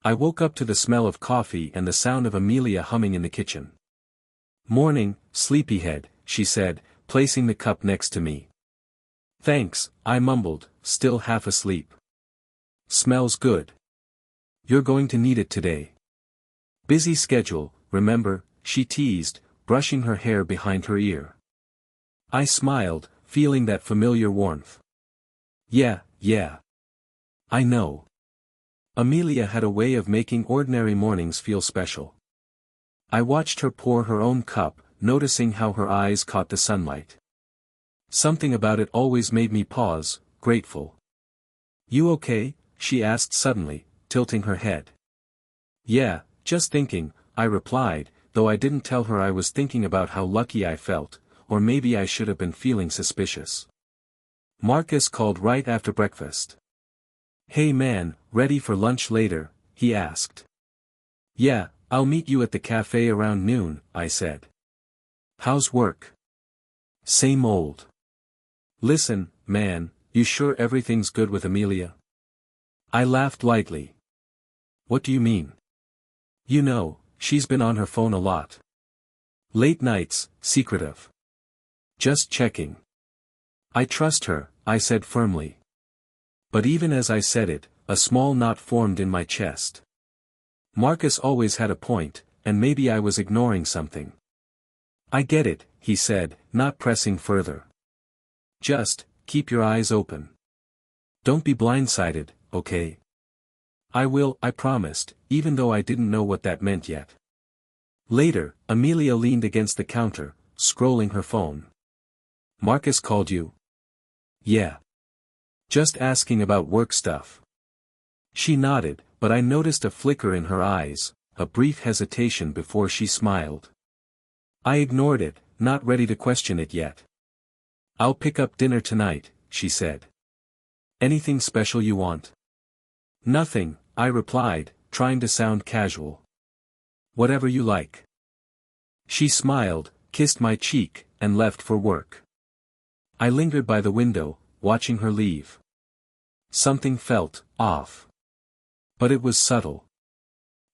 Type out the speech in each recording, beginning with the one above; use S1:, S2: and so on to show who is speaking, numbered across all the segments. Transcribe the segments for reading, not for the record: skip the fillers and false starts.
S1: I woke up to the smell of coffee and the sound of Amelia humming in the kitchen. "Morning, sleepyhead," she said, placing the cup next to me. "Thanks," I mumbled, still half asleep. "Smells good. You're going to need it today." "Busy schedule, remember," she teased, brushing her hair behind her ear. I smiled, feeling that familiar warmth. Yeah. I know. Amelia had a way of making ordinary mornings feel special. I watched her pour her own cup, noticing how her eyes caught the sunlight. Something about it always made me pause, grateful. "You okay?" she asked suddenly, tilting her head. "Yeah, just thinking," I replied, though I didn't tell her I was thinking about how lucky I felt, or maybe I should have been feeling suspicious. Marcus called right after breakfast. "Hey man, ready for lunch later?" he asked. "Yeah, I'll meet you at the cafe around noon," I said. "How's work?" "Same old." "Listen, man, you sure everything's good with Amelia?" I laughed lightly. "What do you mean?" "You know, she's been on her phone a lot. Late nights, secretive." "Just checking." "I trust her," I said firmly. But even as I said it, a small knot formed in my chest. Marcus always had a point, and maybe I was ignoring something. "I get it," he said, not pressing further. "Just, keep your eyes open. Don't be blindsided, okay?" "I will," I promised, even though I didn't know what that meant yet. Later, Amelia leaned against the counter, scrolling her phone. "Marcus called you?" "Yeah. Just asking about work stuff." She nodded, but I noticed a flicker in her eyes, a brief hesitation before she smiled. I ignored it, not ready to question it yet. "I'll pick up dinner tonight," she said. "Anything special you want?" "Nothing," I replied, trying to sound casual. "Whatever you like." She smiled, kissed my cheek, and left for work. I lingered by the window, watching her leave. Something felt off. But it was subtle.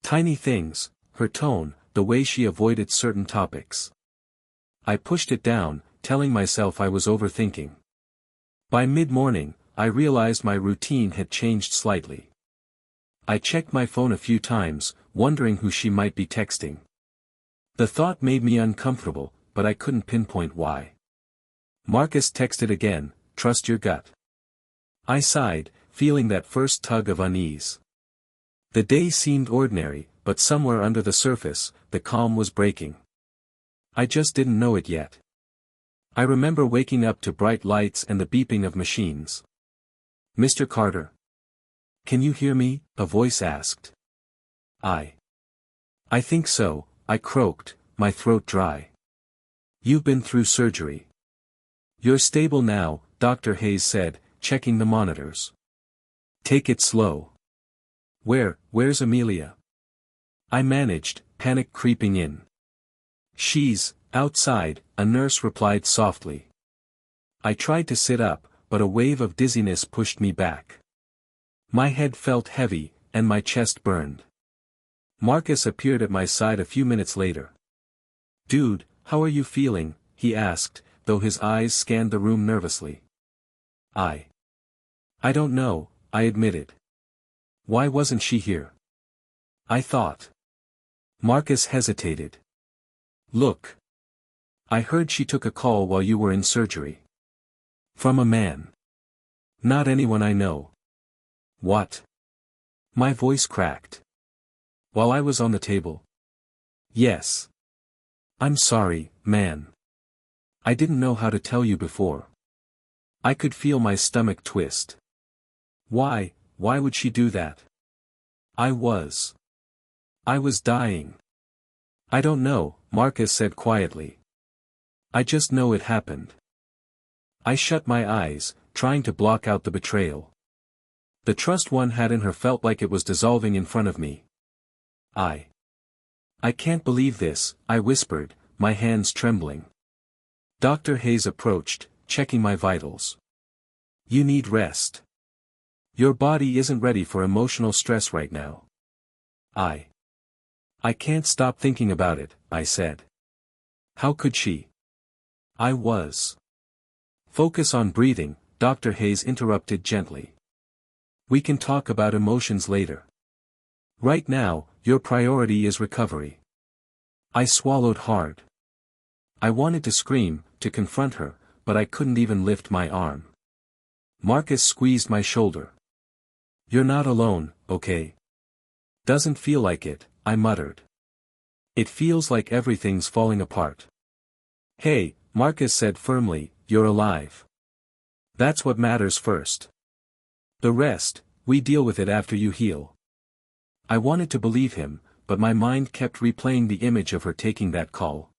S1: Tiny things, her tone, the way she avoided certain topics. I pushed it down, telling myself I was overthinking. By mid-morning, I realized my routine had changed slightly. I checked my phone a few times, wondering who she might be texting. The thought made me uncomfortable, but I couldn't pinpoint why. Marcus texted again, "Trust your gut." I sighed, feeling that first tug of unease. The day seemed ordinary, but somewhere under the surface, the calm was breaking. I just didn't know it yet. I remember waking up to bright lights and the beeping of machines. "Mr. Carter? Can you hear me?" a voice asked. I think so," I croaked, my throat dry. "You've been through surgery. You're stable now," Dr. Hayes said, checking the monitors. "Take it slow." Where's Amelia?" I managed, panic creeping in. "She's outside," a nurse replied softly. I tried to sit up, but a wave of dizziness pushed me back. My head felt heavy, and my chest burned. Marcus appeared at my side a few minutes later. "Dude, how are you feeling?" he asked, though his eyes scanned the room nervously. I don't know," I admitted. "Why wasn't she here?" I thought. Marcus hesitated. "Look. I heard she took a call while you were in surgery. From a man. Not anyone I know." "What?" My voice cracked. "While I was on the table?" "Yes. I'm sorry, man. I didn't know how to tell you before." I could feel my stomach twist. Why would she do that? I was dying. "I don't know," Marcus said quietly. "I just know it happened." I shut my eyes, trying to block out the betrayal. The trust one had in her felt like it was dissolving in front of me. I can't believe this," I whispered, my hands trembling. Dr. Hayes approached, checking my vitals. "You need rest. Your body isn't ready for emotional stress right now." I can't stop thinking about it, I said. How could she? I was. Focus on breathing, Dr. Hayes interrupted gently. We can talk about emotions later. Right now, your priority is recovery. I swallowed hard. I wanted to scream, to confront her, but I couldn't even lift my arm. Marcus squeezed my shoulder. You're not alone, okay? Doesn't feel like it, I muttered. It feels like everything's falling apart. Hey, Marcus said firmly, you're alive. That's what matters first. The rest, we deal with it after you heal. I wanted to believe him, but my mind kept replaying the image of her taking that call.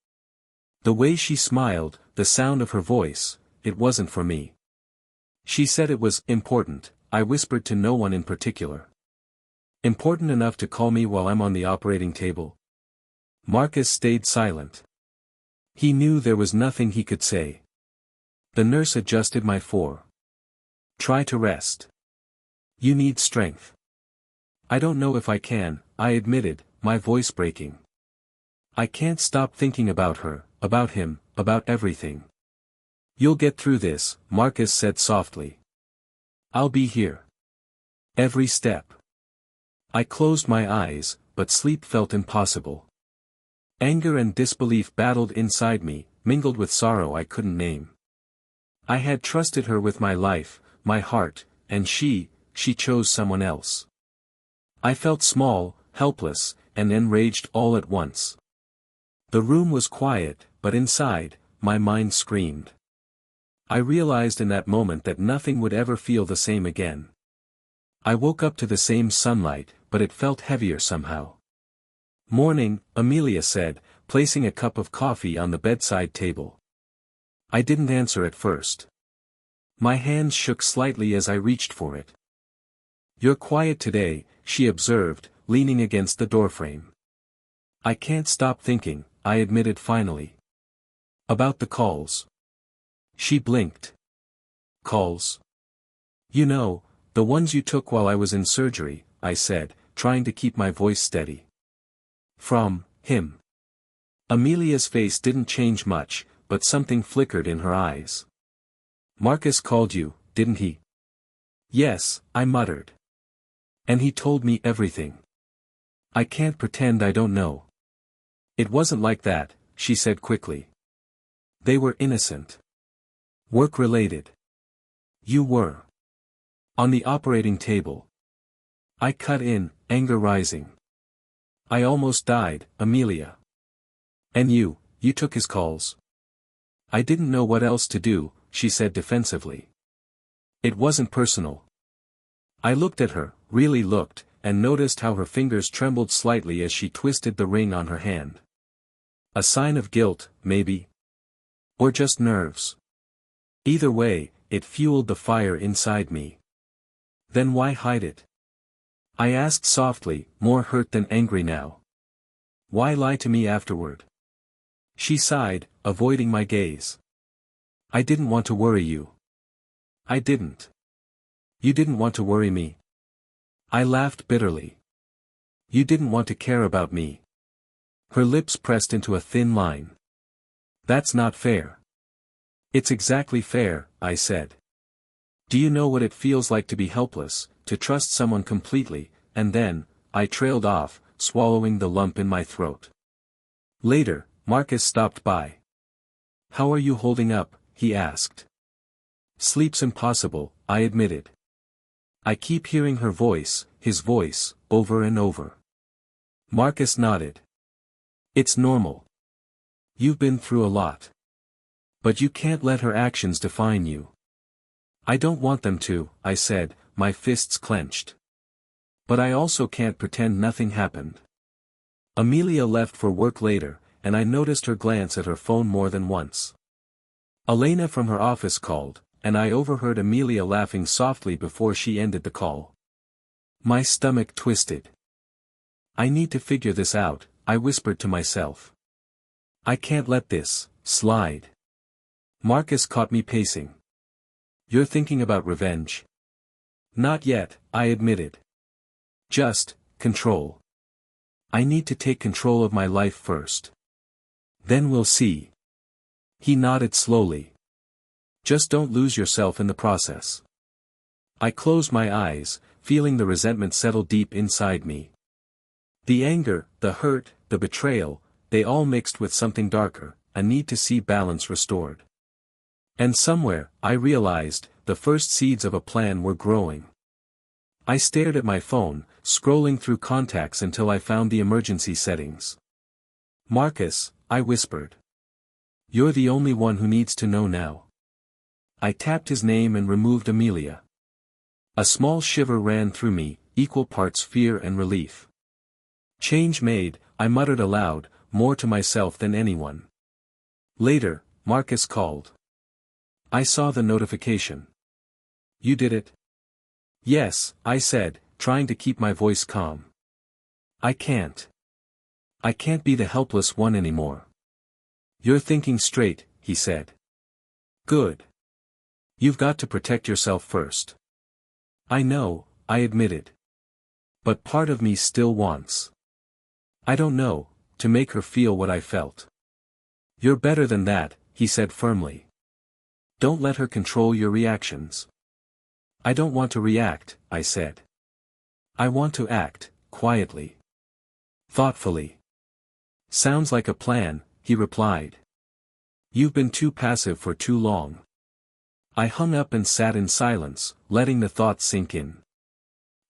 S1: The way she smiled, the sound of her voice, it wasn't for me. She said it was important, I whispered to no one in particular. Important enough to call me while I'm on the operating table? Marcus stayed silent. He knew there was nothing he could say. The nurse adjusted my fore. Try to rest. You need strength. I don't know if I can, I admitted, my voice breaking. I can't stop thinking about her, about him, about everything. You'll get through this, Marcus said softly. I'll be here. Every step. I closed my eyes, but sleep felt impossible. Anger and disbelief battled inside me, mingled with sorrow I couldn't name. I had trusted her with my life, my heart, and she chose someone else. I felt small, helpless, and enraged all at once. The room was quiet, but inside, my mind screamed. I realized in that moment that nothing would ever feel the same again. I woke up to the same sunlight, but it felt heavier somehow. Morning, Amelia said, placing a cup of coffee on the bedside table. I didn't answer at first. My hands shook slightly as I reached for it. You're quiet today, she observed, leaning against the doorframe. I can't stop thinking, I admitted finally. About the calls. She blinked. Calls? You know, the ones you took while I was in surgery, I said, trying to keep my voice steady. From him. Amelia's face didn't change much, but something flickered in her eyes. Marcus called you, didn't he? Yes, I muttered. And he told me everything. I can't pretend I don't know. It wasn't like that, she said quickly. They were innocent. Work-related. You were. On the operating table. I cut in, anger rising. I almost died, Amelia. And you took his calls. I didn't know what else to do, she said defensively. It wasn't personal. I looked at her, really looked, and noticed how her fingers trembled slightly as she twisted the ring on her hand. A sign of guilt, maybe? Or just nerves? Either way, it fueled the fire inside me. Then why hide it? I asked softly, more hurt than angry now. Why lie to me afterward? She sighed, avoiding my gaze. I didn't want to worry you. I didn't. You didn't want to worry me. I laughed bitterly. You didn't want to care about me. Her lips pressed into a thin line. That's not fair. It's exactly fair, I said. Do you know what it feels like to be helpless, to trust someone completely, and then, I trailed off, swallowing the lump in my throat. Later, Marcus stopped by. How are you holding up, he asked. Sleep's impossible, I admitted. I keep hearing her voice, his voice, over and over. Marcus nodded. It's normal. You've been through a lot. But you can't let her actions define you. I don't want them to, I said, my fists clenched. But I also can't pretend nothing happened. Amelia left for work later, and I noticed her glance at her phone more than once. Elena from her office called, and I overheard Amelia laughing softly before she ended the call. My stomach twisted. I need to figure this out, I whispered to myself. I can't let this slide. Marcus caught me pacing. You're thinking about revenge? Not yet, I admitted. Just control. I need to take control of my life first. Then we'll see. He nodded slowly. Just don't lose yourself in the process. I closed my eyes, feeling the resentment settle deep inside me. The anger, the hurt, the betrayal, they all mixed with something darker, a need to see balance restored. And somewhere, I realized, the first seeds of a plan were growing. I stared at my phone, scrolling through contacts until I found the emergency settings. Marcus, I whispered. You're the only one who needs to know now. I tapped his name and removed Amelia. A small shiver ran through me, equal parts fear and relief. Change made, I muttered aloud, more to myself than anyone. Later, Marcus called. I saw the notification. You did it? Yes, I said, trying to keep my voice calm. I can't. I can't be the helpless one anymore. You're thinking straight, he said. Good. You've got to protect yourself first. I know, I admitted. But part of me still wants. I don't know, to make her feel what I felt. You're better than that, he said firmly. Don't let her control your reactions. I don't want to react, I said. I want to act, quietly. Thoughtfully. Sounds like a plan, he replied. You've been too passive for too long. I hung up and sat in silence, letting the thoughts sink in.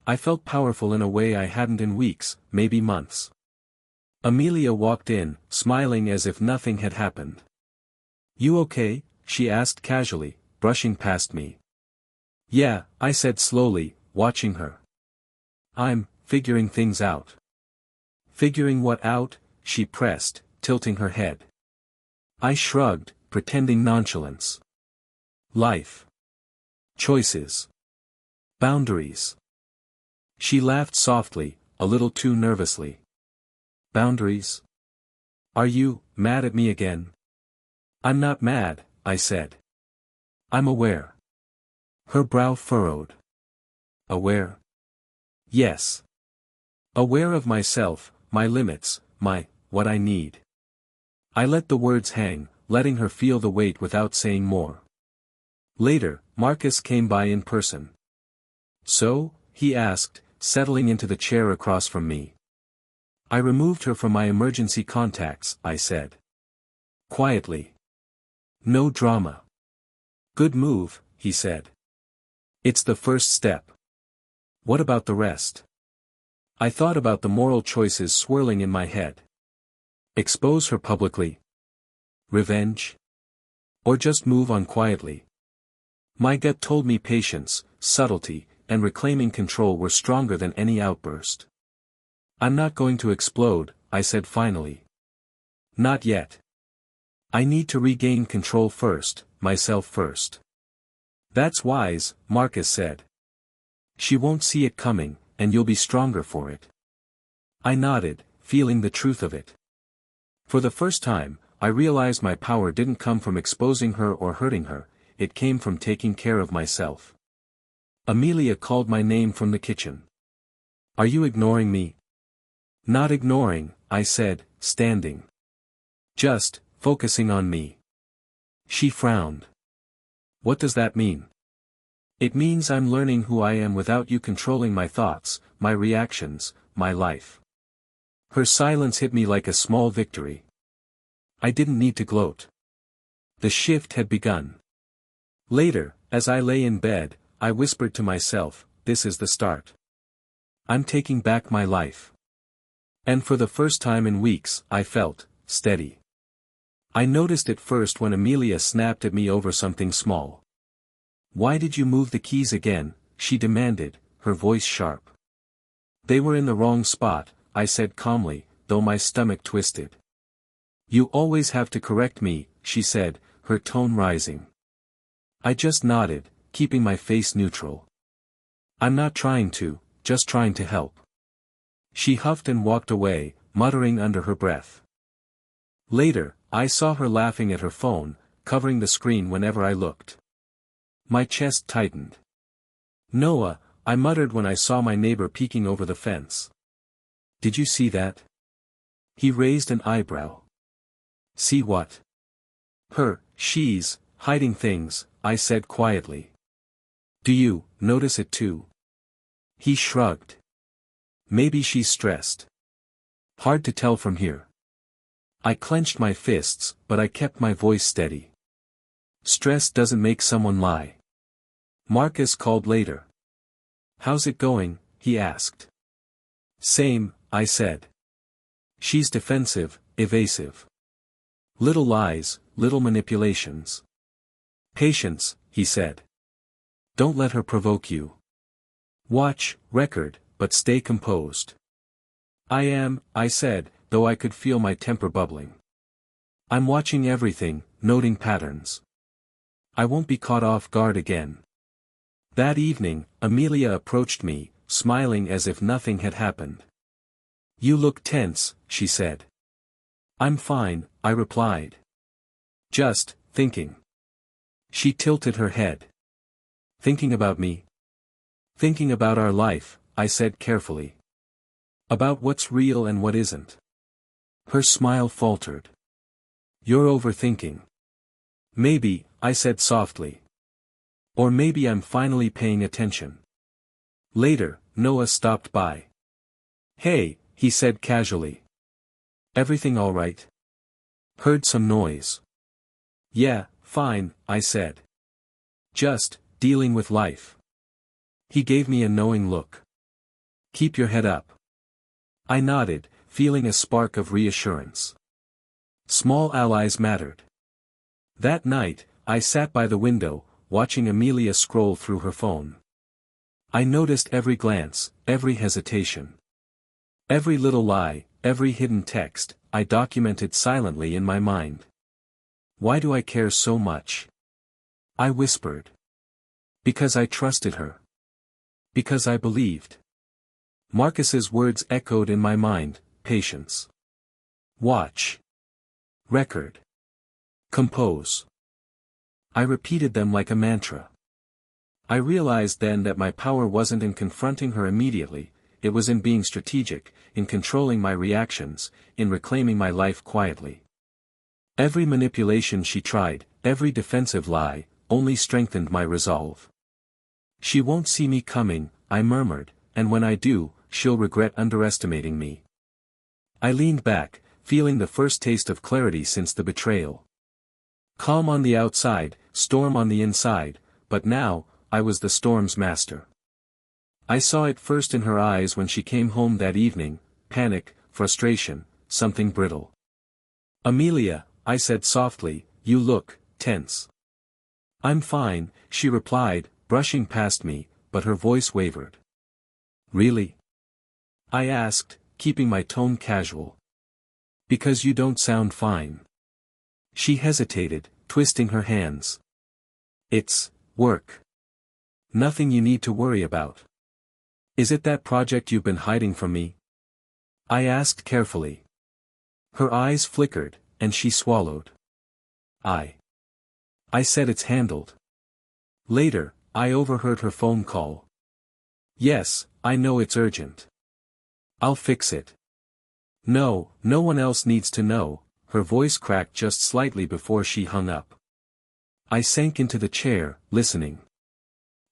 S1: I felt powerful in a way I hadn't in weeks, maybe months. Amelia walked in, smiling as if nothing had happened. You okay? She asked casually, brushing past me. Yeah, I said slowly, watching her. I'm figuring things out. Figuring what out? She pressed, tilting her head. I shrugged, pretending nonchalance. Life. Choices. Boundaries. She laughed softly, a little too nervously. Boundaries? Are you mad at me again? I'm not mad, I said. I'm aware. Her brow furrowed. Aware? Yes. Aware of myself, my limits, what I need. I let the words hang, letting her feel the weight without saying more. Later, Marcus came by in person. So, he asked, settling into the chair across from me. I removed her from my emergency contacts, I said. Quietly. No drama. Good move, he said. It's the first step. What about the rest? I thought about the moral choices swirling in my head. Expose her publicly? Revenge? Or just move on quietly? My gut told me patience, subtlety, and reclaiming control were stronger than any outburst. I'm not going to explode, I said finally. Not yet. I need to regain control first, myself first. That's wise, Marcus said. She won't see it coming, and you'll be stronger for it. I nodded, feeling the truth of it. For the first time, I realized my power didn't come from exposing her or hurting her, it came from taking care of myself. Amelia called my name from the kitchen. Are you ignoring me? Not ignoring, I said, standing. Just focusing on me. She frowned. What does that mean? It means I'm learning who I am without you controlling my thoughts, my reactions, my life. Her silence hit me like a small victory. I didn't need to gloat. The shift had begun. Later, as I lay in bed, I whispered to myself, this is the start. I'm taking back my life. And for the first time in weeks, I felt steady. I noticed it first when Amelia snapped at me over something small. Why did you move the keys again? She demanded, her voice sharp. They were in the wrong spot, I said calmly, though my stomach twisted. You always have to correct me, she said, her tone rising. I just nodded, keeping my face neutral. I'm not trying to, just trying to help. She huffed and walked away, muttering under her breath. Later, I saw her laughing at her phone, covering the screen whenever I looked. My chest tightened. Noah, I muttered when I saw my neighbor peeking over the fence. Did you see that? He raised an eyebrow. See what? She's hiding things, I said quietly. Do you notice it too? He shrugged. Maybe she's stressed. Hard to tell from here. I clenched my fists, but I kept my voice steady. Stress doesn't make someone lie. Marcus called later. How's it going? He asked. Same, I said. She's defensive, evasive. Little lies, little manipulations. Patience, he said. Don't let her provoke you. Watch, record, but stay composed. I am, I said, though I could feel my temper bubbling. I'm watching everything, noting patterns. I won't be caught off guard again. That evening, Amelia approached me, smiling as if nothing had happened. You look tense, she said. I'm fine, I replied. Just thinking. She tilted her head. Thinking about me? Thinking about our life, I said carefully. About what's real and what isn't. Her smile faltered. You're overthinking. Maybe, I said softly. Or maybe I'm finally paying attention. Later, Noah stopped by. Hey, he said casually. Everything all right? Heard some noise. Yeah, fine, I said. Just dealing with life. He gave me a knowing look. Keep your head up. I nodded, feeling a spark of reassurance. Small allies mattered. That night, I sat by the window, watching Amelia scroll through her phone. I noticed every glance, every hesitation. Every little lie, every hidden text, I documented silently in my mind. Why do I care so much? I whispered. Because I trusted her. Because I believed. Marcus's words echoed in my mind, patience. Watch. Record. Compose. I repeated them like a mantra. I realized then that my power wasn't in confronting her immediately, it was in being strategic, in controlling my reactions, in reclaiming my life quietly. Every manipulation she tried, every defensive lie, only strengthened my resolve. She won't see me coming, I murmured, and when I do, she'll regret underestimating me. I leaned back, feeling the first taste of clarity since the betrayal. Calm on the outside, storm on the inside, but now, I was the storm's master. I saw it first in her eyes when she came home that evening, panic, frustration, something brittle. Amelia, I said softly, you look tense. I'm fine, she replied, brushing past me, but her voice wavered. Really? I asked, keeping my tone casual. Because you don't sound fine. She hesitated, twisting her hands. It's work. Nothing you need to worry about. Is it that project you've been hiding from me? I asked carefully. Her eyes flickered, and she swallowed. I said it's handled. Later, I overheard her phone call. Yes, I know it's urgent. I'll fix it. No one else needs to know, her voice cracked just slightly before she hung up. I sank into the chair, listening.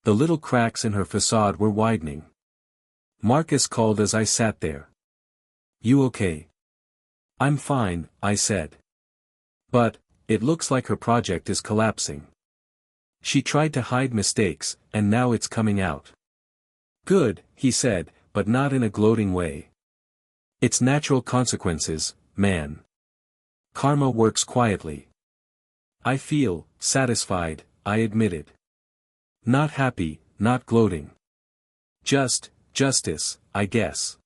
S1: The little cracks in her facade were widening. Marcus called as I sat there. You okay? I'm fine, I said. But, it looks like her project is collapsing. She tried to hide mistakes, and now it's coming out. Good, he said, but not in a gloating way. It's natural consequences, man. Karma works quietly. I feel satisfied, I admitted. Not happy, not gloating. Just justice, I guess.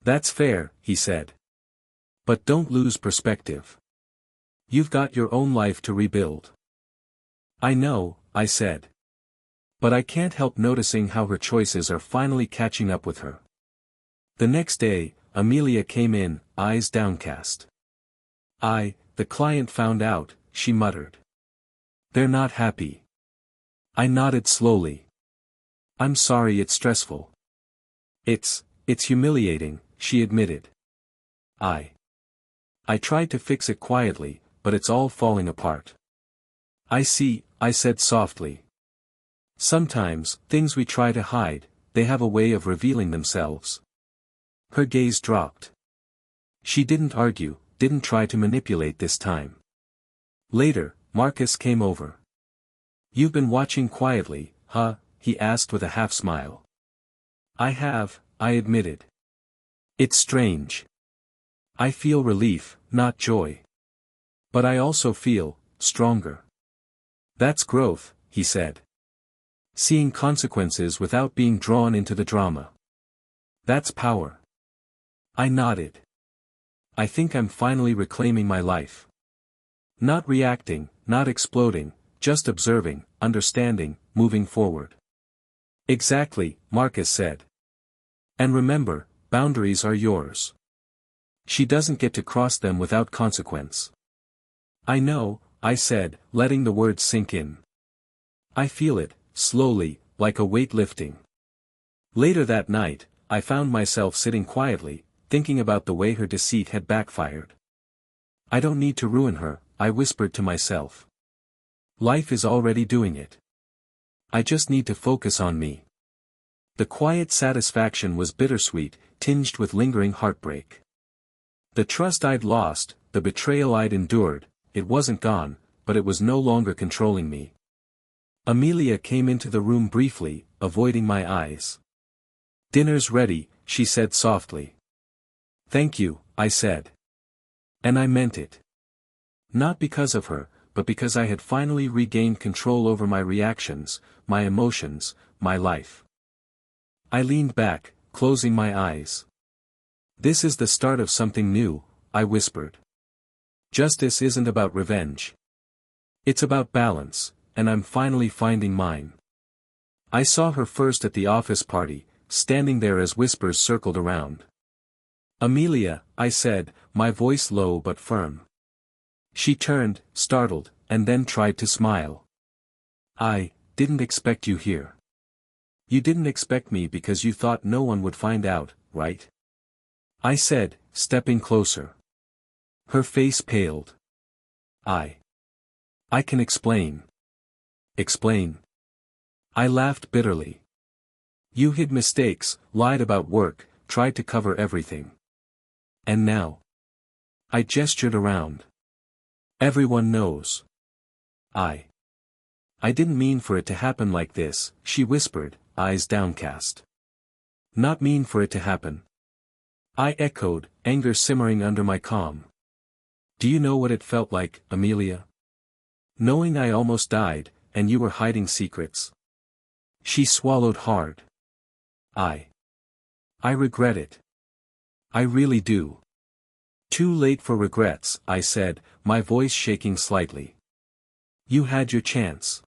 S1: That's fair, he said. But don't lose perspective. You've got your own life to rebuild. I know, I said. But I can't help noticing how her choices are finally catching up with her. The next day, Amelia came in, eyes downcast. The client found out, she muttered. They're not happy. I nodded slowly. I'm sorry it's stressful. It's humiliating, she admitted. I tried to fix it quietly, but it's all falling apart. I see, I said softly. Sometimes, things we try to hide, they have a way of revealing themselves. Her gaze dropped. She didn't argue, didn't try to manipulate this time. Later, Marcus came over. You've been watching quietly, huh? He asked with a half-smile. I have, I admitted. It's strange. I feel relief, not joy. But I also feel stronger. That's growth, he said. Seeing consequences without being drawn into the drama. That's power. I nodded. I think I'm finally reclaiming my life. Not reacting, not exploding, just observing, understanding, moving forward. Exactly, Marcus said. And remember, boundaries are yours. She doesn't get to cross them without consequence. I know, I said, letting the words sink in. I feel it, slowly, like a weight lifting. Later that night, I found myself sitting quietly, thinking about the way her deceit had backfired. I don't need to ruin her, I whispered to myself. Life is already doing it. I just need to focus on me. The quiet satisfaction was bittersweet, tinged with lingering heartbreak. The trust I'd lost, the betrayal I'd endured, it wasn't gone, but it was no longer controlling me. Amelia came into the room briefly, avoiding my eyes. Dinner's ready, she said softly. Thank you, I said. And I meant it. Not because of her, but because I had finally regained control over my reactions, my emotions, my life. I leaned back, closing my eyes. This is the start of something new, I whispered. Justice isn't about revenge. It's about balance, and I'm finally finding mine. I saw her first at the office party, standing there as whispers circled around. Amelia, I said, my voice low but firm. She turned, startled, and then tried to smile. I didn't expect you here. You didn't expect me because you thought no one would find out, right? I said, stepping closer. Her face paled. I can explain. Explain. I laughed bitterly. You hid mistakes, lied about work, tried to cover everything. And now? I gestured around. Everyone knows. I didn't mean for it to happen like this, she whispered, eyes downcast. Not mean for it to happen. I echoed, anger simmering under my calm. Do you know what it felt like, Amelia? Knowing I almost died, and you were hiding secrets. She swallowed hard. I regret it. I really do. Too late for regrets, I said, my voice shaking slightly. You had your chance.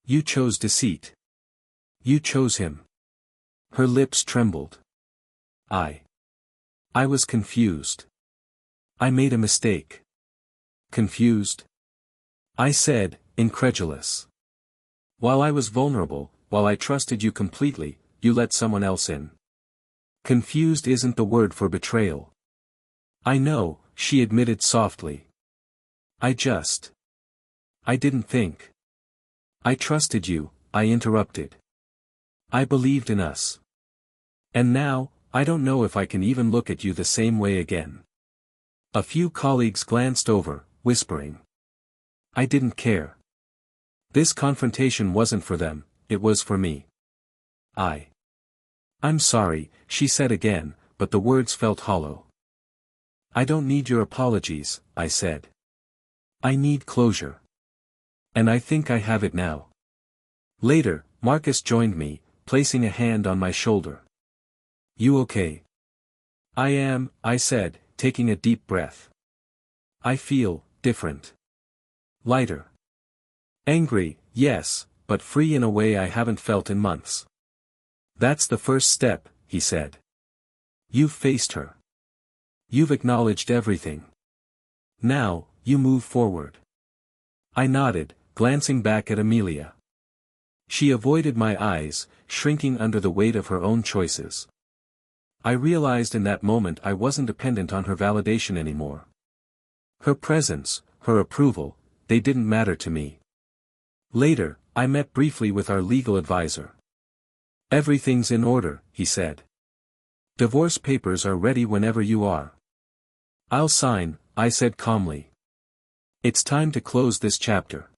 S1: You chose deceit. You chose him. Her lips trembled. I was confused. I made a mistake. Confused? I said, incredulous. While I was vulnerable, while I trusted you completely, you let someone else in. Confused isn't the word for betrayal. I know, she admitted softly. I didn't think. I trusted you, I interrupted. I believed in us. And now, I don't know if I can even look at you the same way again. A few colleagues glanced over, whispering. I didn't care. This confrontation wasn't for them, it was for me. I'm sorry, she said again, but the words felt hollow. I don't need your apologies, I said. I need closure. And I think I have it now. Later, Marcus joined me, placing a hand on my shoulder. You okay? I am, I said, taking a deep breath. I feel different. Lighter. Angry, yes, but free in a way I haven't felt in months. That's the first step, he said. You've faced her. You've acknowledged everything. Now, you move forward. I nodded, glancing back at Amelia. She avoided my eyes, shrinking under the weight of her own choices. I realized in that moment I wasn't dependent on her validation anymore. Her presence, her approval, they didn't matter to me. Later, I met briefly with our legal advisor. "Everything's in order," he said. "Divorce papers are ready whenever you are." "I'll sign," I said calmly. "It's time to close this chapter."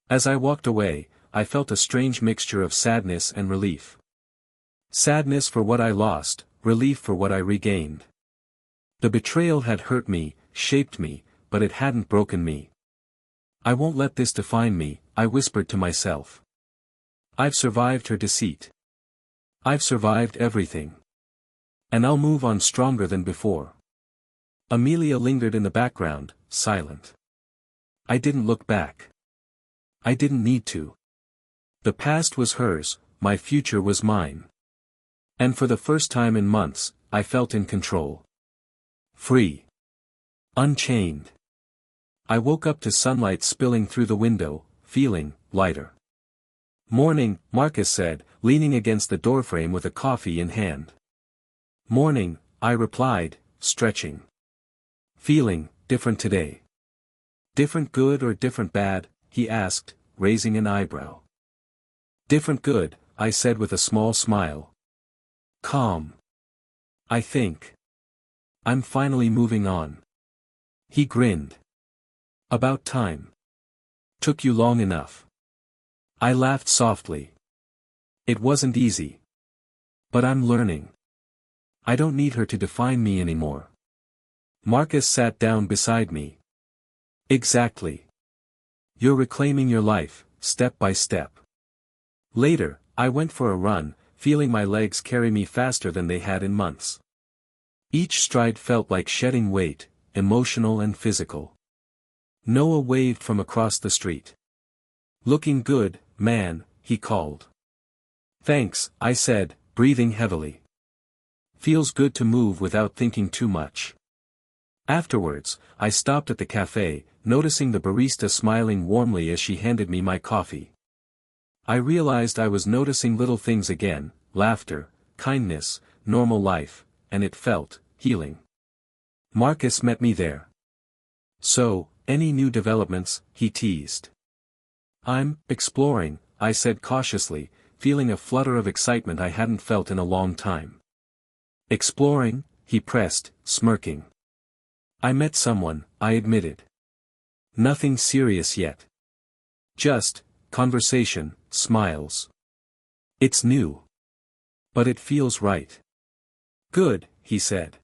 S1: As I walked away, I felt a strange mixture of sadness and relief. Sadness for what I lost, relief for what I regained. The betrayal had hurt me, shaped me, but it hadn't broken me. "I won't let this define me," I whispered to myself. "I've survived her deceit. I've survived everything. And I'll move on stronger than before." Amelia lingered in the background, silent. I didn't look back. I didn't need to. The past was hers, my future was mine. And for the first time in months, I felt in control. Free. Unchained. I woke up to sunlight spilling through the window, feeling lighter. "Morning," Marcus said, leaning against the doorframe with a coffee in hand. "Morning," I replied, stretching. "Feeling different today." "Different good or different bad?" he asked, raising an eyebrow. "Different good," I said with a small smile. "Calm. I think. I'm finally moving on." He grinned. "About time. Took you long enough." I laughed softly. "It wasn't easy. But I'm learning. I don't need her to define me anymore." Marcus sat down beside me. "Exactly. You're reclaiming your life, step by step." Later, I went for a run, feeling my legs carry me faster than they had in months. Each stride felt like shedding weight, emotional and physical. Noah waved from across the street. "Looking good, man," he called. "Thanks," I said, breathing heavily. "Feels good to move without thinking too much." Afterwards, I stopped at the cafe, noticing the barista smiling warmly as she handed me my coffee. I realized I was noticing little things again: laughter, kindness, normal life, and it felt healing. Marcus met me there. "So, any new developments?" he teased. "I'm exploring," I said cautiously, feeling a flutter of excitement I hadn't felt in a long time. "Exploring?" he pressed, smirking. "I met someone," I admitted. "Nothing serious yet. Just conversation, smiles. It's new. But it feels right." "Good," he said.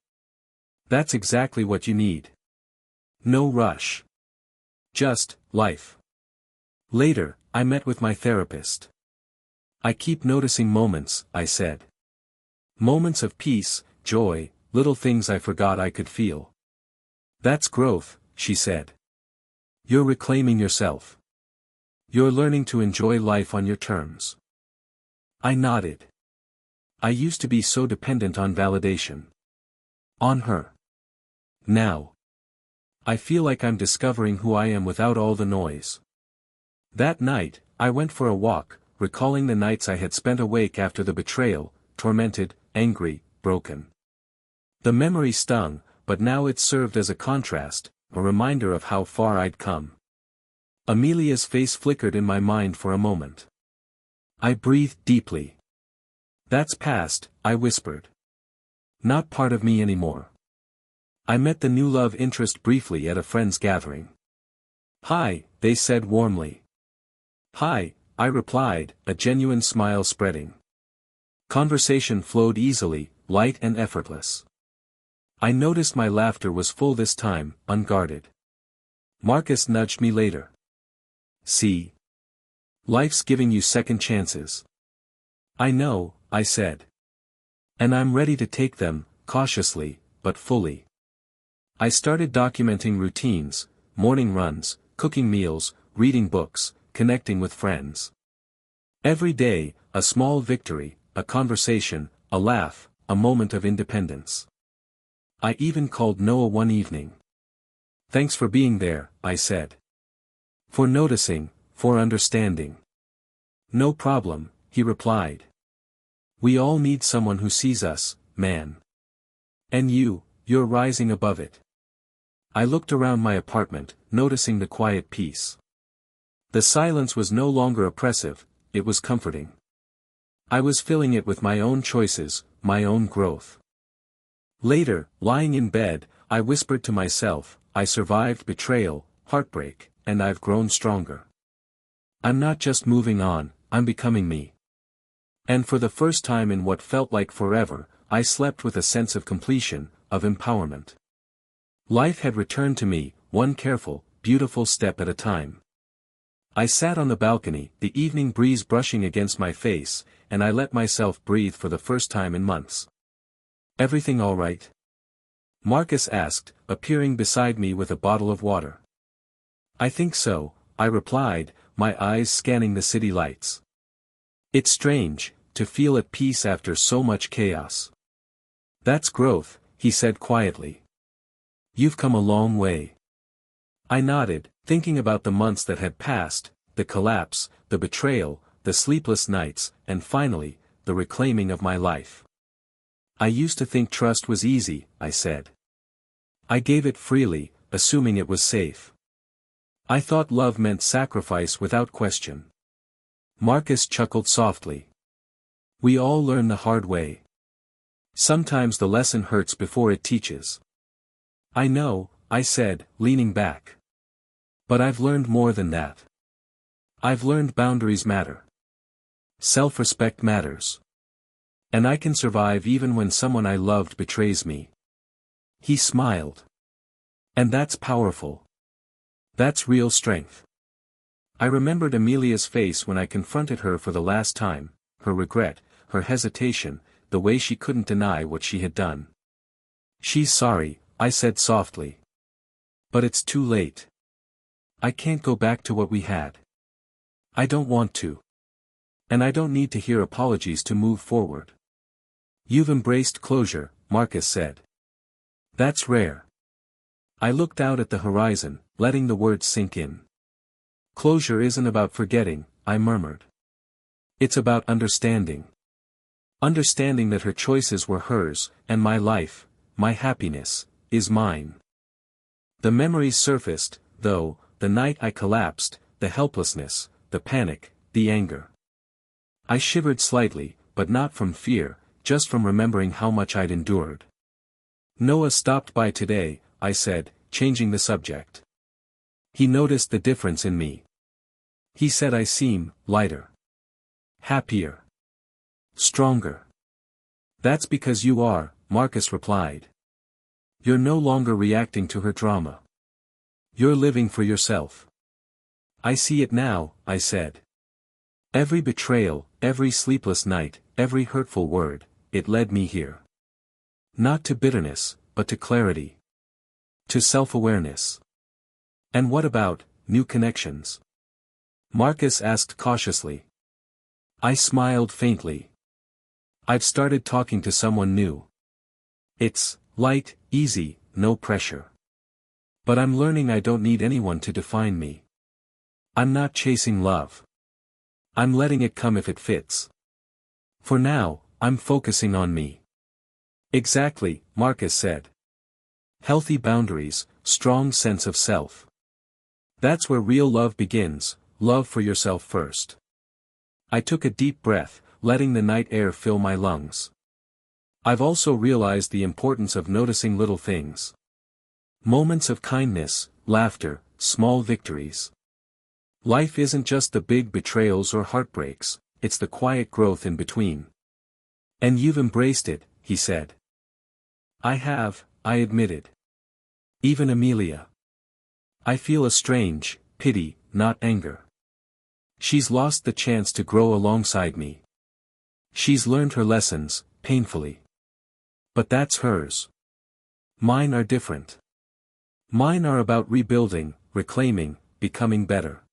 S1: "That's exactly what you need. No rush. Just life." Later, I met with my therapist. "I keep noticing moments," I said. "Moments of peace, joy, little things I forgot I could feel." "That's growth," she said. "You're reclaiming yourself. You're learning to enjoy life on your terms." I nodded. I used to be so dependent on validation. On her. Now, I feel like I'm discovering who I am without all the noise. That night, I went for a walk, recalling the nights I had spent awake after the betrayal, tormented, angry, broken. The memory stung, but now it served as a contrast, a reminder of how far I'd come. Amelia's face flickered in my mind for a moment. I breathed deeply. "That's past," I whispered. "Not part of me anymore." I met the new love interest briefly at a friend's gathering. "Hi," they said warmly. "Hi," I replied, a genuine smile spreading. Conversation flowed easily, light and effortless. I noticed my laughter was full this time, unguarded. Marcus nudged me later. "See? Life's giving you second chances." "I know," I said. "And I'm ready to take them, cautiously, but fully." I started documenting routines, morning runs, cooking meals, reading books, connecting with friends. Every day, a small victory, a conversation, a laugh, a moment of independence. I even called Noah one evening. "Thanks for being there," I said. "For noticing, for understanding." "No problem," he replied. "We all need someone who sees us, man. And you're rising above it." I looked around my apartment, noticing the quiet peace. The silence was no longer oppressive, it was comforting. I was filling it with my own choices, my own growth. Later, lying in bed, I whispered to myself, I survived betrayal, heartbreak, and I've grown stronger. I'm not just moving on, I'm becoming me. And for the first time in what felt like forever, I slept with a sense of completion, of empowerment. Life had returned to me, one careful, beautiful step at a time. I sat on the balcony, the evening breeze brushing against my face, and I let myself breathe for the first time in months. Everything all right? Marcus asked, appearing beside me with a bottle of water. I think so, I replied, my eyes scanning the city lights. It's strange, to feel at peace after so much chaos. That's growth, he said quietly. You've come a long way. I nodded, thinking about the months that had passed, the collapse, the betrayal, the sleepless nights, and finally, the reclaiming of my life. I used to think trust was easy, I said. I gave it freely, assuming it was safe. I thought love meant sacrifice without question. Marcus chuckled softly. We all learn the hard way. Sometimes the lesson hurts before it teaches. I know, I said, leaning back. But I've learned more than that. I've learned boundaries matter. Self-respect matters. And I can survive even when someone I loved betrays me. He smiled. And that's powerful. That's real strength. I remembered Amelia's face when I confronted her for the last time, her regret, her hesitation, the way she couldn't deny what she had done. She's sorry, I said softly. But it's too late. I can't go back to what we had. I don't want to. And I don't need to hear apologies to move forward. You've embraced closure, Marcus said. That's rare. I looked out at the horizon, letting the words sink in. Closure isn't about forgetting, I murmured. It's about understanding. Understanding that her choices were hers, and my life, my happiness, is mine. The memories surfaced, though, the night I collapsed, the helplessness, the panic, the anger. I shivered slightly, but not from fear, just from remembering how much I'd endured. Noah stopped by today, I said, changing the subject. He noticed the difference in me. He said I seem lighter. Happier. Stronger. That's because you are, Marcus replied. You're no longer reacting to her drama. You're living for yourself. I see it now, I said. Every betrayal, every sleepless night, every hurtful word, it led me here. Not to bitterness, but to clarity. To self-awareness. And what about new connections? Marcus asked cautiously. I smiled faintly. I've started talking to someone new. It's light, easy, no pressure. But I'm learning I don't need anyone to define me. I'm not chasing love. I'm letting it come if it fits. For now, I'm focusing on me. Exactly, Marcus said. Healthy boundaries, strong sense of self. That's where real love begins, love for yourself first. I took a deep breath, letting the night air fill my lungs. I've also realized the importance of noticing little things. Moments of kindness, laughter, small victories. Life isn't just the big betrayals or heartbreaks, it's the quiet growth in between. And you've embraced it, he said. I have, I admitted. Even Amelia. I feel a strange pity, not anger. She's lost the chance to grow alongside me. She's learned her lessons, painfully. But that's hers. Mine are different. Mine are about rebuilding, reclaiming, becoming better.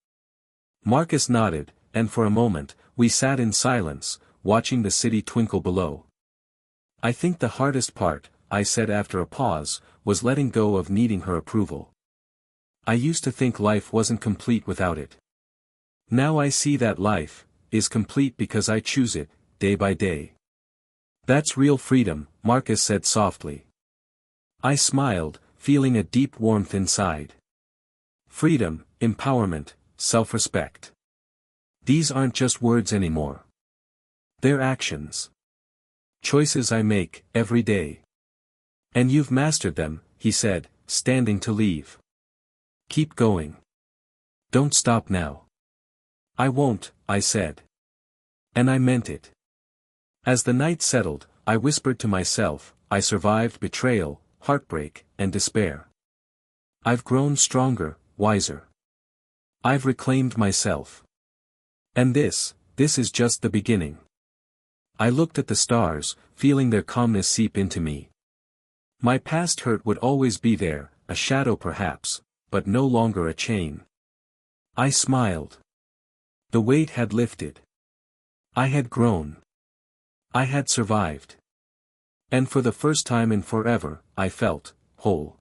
S1: Marcus nodded, and for a moment, we sat in silence, watching the city twinkle below. I think the hardest part, I said after a pause, was letting go of needing her approval. I used to think life wasn't complete without it. Now I see that life is complete because I choose it, day by day. That's real freedom, Marcus said softly. I smiled, feeling a deep warmth inside. Freedom, empowerment, self-respect. These aren't just words anymore. They're actions. Choices I make, every day. And you've mastered them, he said, standing to leave. Keep going. Don't stop now. I won't, I said. And I meant it. As the night settled, I whispered to myself, I survived betrayal, heartbreak, and despair. I've grown stronger, wiser. I've reclaimed myself. And this is just the beginning. I looked at the stars, feeling their calmness seep into me. My past hurt would always be there, a shadow perhaps, but no longer a chain. I smiled. The weight had lifted. I had grown. I had survived. And for the first time in forever, I felt whole.